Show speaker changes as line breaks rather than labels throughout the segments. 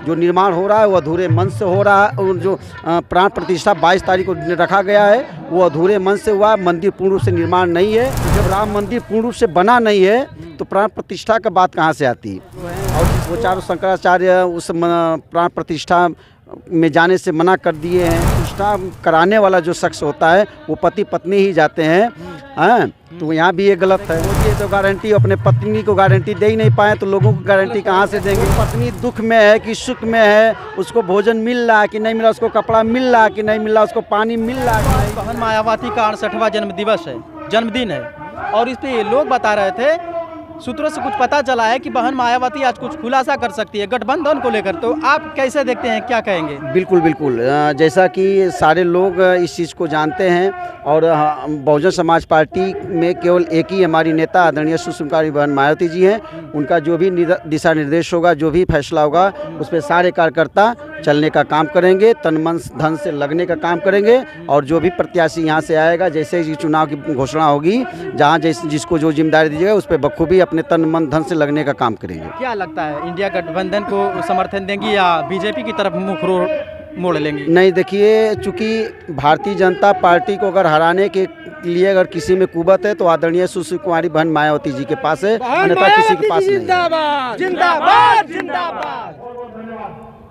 जो निर्माण हो रहा है वो अधूरे मन से हो रहा है। और जो प्राण प्रतिष्ठा 22 तारीख को रखा गया है वो अधूरे मन से हुआ। मंदिर पूर्ण रूप से निर्माण नहीं है। जब राम मंदिर पूर्ण रूप से बना नहीं है तो प्राण प्रतिष्ठा का बात कहाँ से आती है। और वो चारों शंकराचार्य उस प्राण प्रतिष्ठा में जाने से मना कर दिए हैं। प्रतिष्ठा कराने वाला जो शख्स होता है वो पति पत्नी ही जाते हैं। तो यहाँ भी ये गलत है। ये तो गारंटी अपने पत्नी को गारंटी दे ही नहीं पाए तो लोगों को गारंटी कहाँ से देंगे। पत्नी दुख में है कि सुख में है, उसको भोजन मिल रहा है कि नहीं मिल रहा, उसको कपड़ा मिल रहा है कि नहीं मिल रहा, उसको पानी मिल रहा है कि नहीं।
बहन मायावती का 68वां जन्मदिन है और इस पे लोग बता रहे थे, सूत्रों से कुछ पता चला है कि बहन मायावती आज कुछ खुलासा कर सकती है गठबंधन को लेकर। तो आप कैसे देखते हैं, क्या कहेंगे?
बिल्कुल बिल्कुल, जैसा कि सारे लोग इस चीज़ को जानते हैं और बहुजन समाज पार्टी में केवल एक ही हमारी नेता आदरणीय सुश्री बहन मायावती जी हैं। उनका जो भी दिशा निर्देश होगा, जो भी फैसला होगा, उस पर सारे कार्यकर्ता चलने का काम करेंगे, तन मन धन से लगने का काम करेंगे। और जो भी प्रत्याशी यहाँ से आएगा, जैसे ही चुनाव की घोषणा होगी, जहाँ जिसको जो जिम्मेदारी दीजिएगा उस पर बखूबी अपने तन मन धन से लगने का काम करेंगे।
क्या लगता है, इंडिया गठबंधन को समर्थन देंगी या बीजेपी की तरफ मुख मोड़ लेंगी?
नहीं, देखिए, चूंकि भारतीय जनता पार्टी को अगर हराने के लिए अगर किसी में कुवत है तो आदरणीय सुश्री कुमारी बहन मायावती जी के पास है, अन्यथा किसी के पास नहीं है।
जिंदाबाद जिंदाबाद।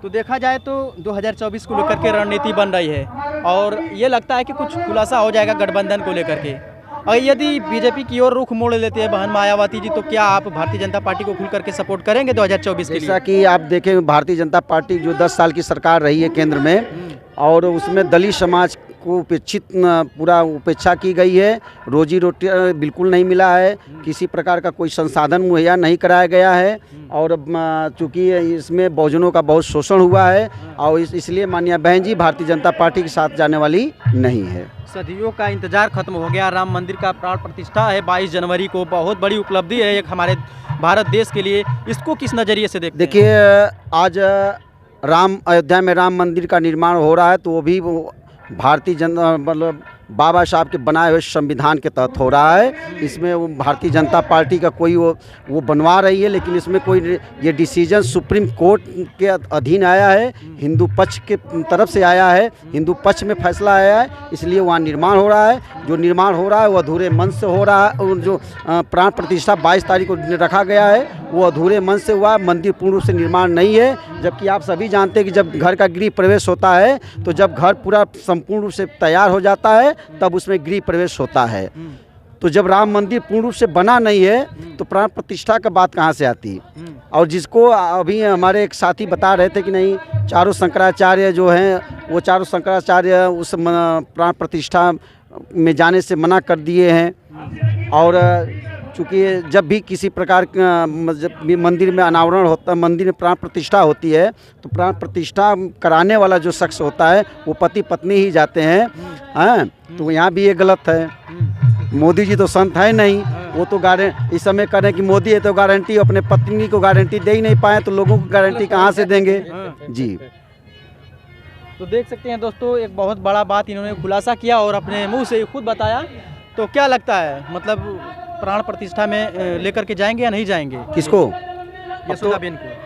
तो देखा जाए तो 2024 को लेकर के रणनीति बन रही है और ये लगता है कि कुछ खुलासा हो जाएगा गठबंधन को लेकर के। और यदि बीजेपी की ओर रुख मोड़ लेते हैं बहन मायावती जी, तो क्या आप भारतीय जनता पार्टी को खुल करके सपोर्ट करेंगे 2024 के लिए?
जैसा कि आप देखें, भारतीय जनता पार्टी जो 10 साल की सरकार रही है केंद्र में, और उसमें दलित समाज को उपेक्षित पूरा उपेक्षा की गई है। रोजी रोटी बिल्कुल नहीं मिला है, किसी प्रकार का कोई संसाधन मुहैया नहीं कराया गया है। और चूँकि इसमें बहुजनों का बहुत शोषण हुआ है और इसलिए माननीय बहन जी भारतीय जनता पार्टी के साथ जाने वाली नहीं है।
सदियों का इंतजार खत्म हो गया। राम मंदिर का प्राण प्रतिष्ठा है 22 जनवरी को, बहुत बड़ी उपलब्धि है एक हमारे भारत देश के लिए। इसको किस नज़रिए से देखते हैं?
देखिए, आज अयोध्या में राम मंदिर का निर्माण हो रहा है तो वो भी भारतीय जनता मतलब बाबा साहब के बनाए हुए संविधान के तहत हो रहा है। इसमें वो भारतीय जनता पार्टी का कोई वो बनवा रही है, लेकिन इसमें कोई ये डिसीजन सुप्रीम कोर्ट के अधीन आया है, हिंदू पक्ष के तरफ से आया है, हिंदू पक्ष में फैसला आया है, इसलिए वहाँ निर्माण हो रहा है। जो निर्माण हो रहा है वो अधूरे मन से हो रहा है। और जो प्राण प्रतिष्ठा 22 तारीख को रखा गया है वो अधूरे मन से हुआ। मंदिर पूर्ण रूप से निर्माण नहीं है। जबकि आप सभी जानते हैं कि जब घर का गृह प्रवेश होता है तो जब घर पूरा संपूर्ण रूप से तैयार हो जाता है तब उसमें गृह प्रवेश होता है। तो जब राम मंदिर पूर्ण रूप से बना नहीं है तो प्राण प्रतिष्ठा का बात कहाँ से आती है। और जिसको अभी हमारे एक साथी बता रहे थे कि नहीं, चारों शंकराचार्य जो हैं वो चारों शंकराचार्य उस प्राण प्रतिष्ठा में जाने से मना कर दिए हैं। और चूँकि जब भी किसी प्रकार जब भी मंदिर में अनावरण होता है, मंदिर में प्राण प्रतिष्ठा होती है, तो प्राण प्रतिष्ठा कराने वाला जो शख्स होता है वो पति पत्नी ही जाते हैं। तो यहाँ भी ये गलत है। मोदी जी तो संत है नहीं, वो तो इस समय करें कि मोदी है तो गारंटी अपने पत्नी को गारंटी दे ही नहीं पाए तो लोगों को गारंटी कहाँ से देंगे जी।
तो देख सकते हैं दोस्तों, एक बहुत बड़ा बात इन्होंने खुलासा किया और अपने मुंह से खुद बताया। तो क्या लगता है, मतलब प्राण प्रतिष्ठा में लेकर के जाएंगे या नहीं जाएंगे?
किसको?
यशोदाबेन को।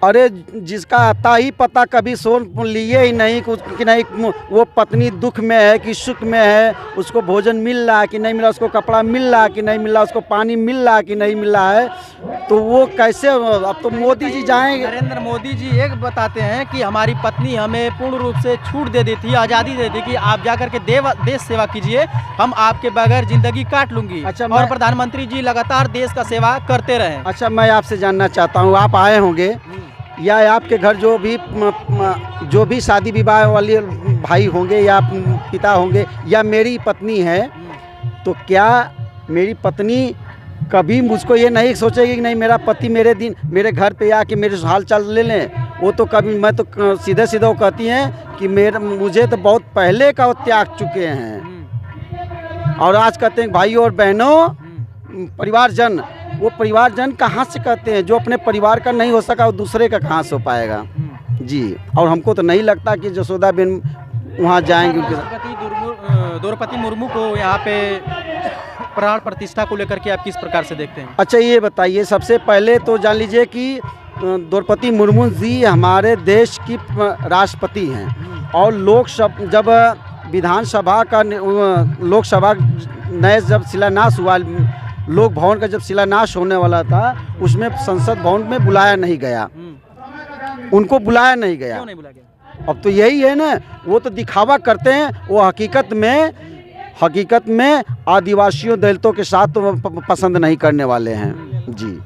अरे जिसका आता ही पता कभी सोन लिए ही नहीं कुछ कि नहीं, वो पत्नी दुख में है कि सुख में है, उसको भोजन मिल रहा है कि नहीं मिल रहा, उसको कपड़ा मिल रहा है कि नहीं मिल रहा, उसको पानी मिल रहा है कि नहीं मिल रहा है, तो वो कैसे? अब तो मोदी जी जाएंगे।
नरेंद्र मोदी जी एक बताते हैं कि हमारी पत्नी हमें पूर्ण रूप से छूट दे दी थी, आज़ादी दे दी कि आप जाकर के देश सेवा कीजिए, हम आपके बगैर जिंदगी काट लूंगी।
अच्छा,
और प्रधानमंत्री जी लगातार देश का सेवा करते रहे।
अच्छा, मैं आपसे जानना चाहता हूँ, आप आए होंगे या आपके घर जो भी शादी विवाह वाले भाई होंगे या पिता होंगे या मेरी पत्नी है, तो क्या मेरी पत्नी कभी मुझको ये नहीं सोचेगी कि नहीं मेरा पति मेरे घर पे आके मेरे हाल चाल ले लें? वो तो कभी, मैं तो सीधे सीधे वो कहती हैं कि मुझे तो बहुत पहले का वो त्याग चुके हैं। और आज कहते हैं भाई और बहनों, परिवारजन, वो परिवारजन कहाँ से कहते हैं? जो अपने परिवार का नहीं हो सका वो दूसरे का कहाँ से हो पाएगा जी। और हमको तो नहीं लगता कि यशोदाबेन वहाँ जाएंगे।
द्रौपदी मुर्मू को यहाँ पे प्राण प्रतिष्ठा को लेकर के आप किस प्रकार से देखते हैं?
अच्छा, ये बताइए, सबसे पहले तो जान लीजिए कि द्रौपदी मुर्मू जी हमारे देश की राष्ट्रपति हैं और लोकसभा जब विधानसभा का लोकसभा नए जब शिलान्यास हुआ, लोक भवन का जब शिलान्यास होने वाला था उसमें संसद भवन में बुलाया नहीं गया, उनको बुलाया नहीं गया।
क्यों नहीं बुलाया गया?
अब तो यही है ना, वो तो दिखावा करते हैं, वो हकीकत में आदिवासियों दलितों के साथ तो पसंद नहीं करने वाले हैं जी।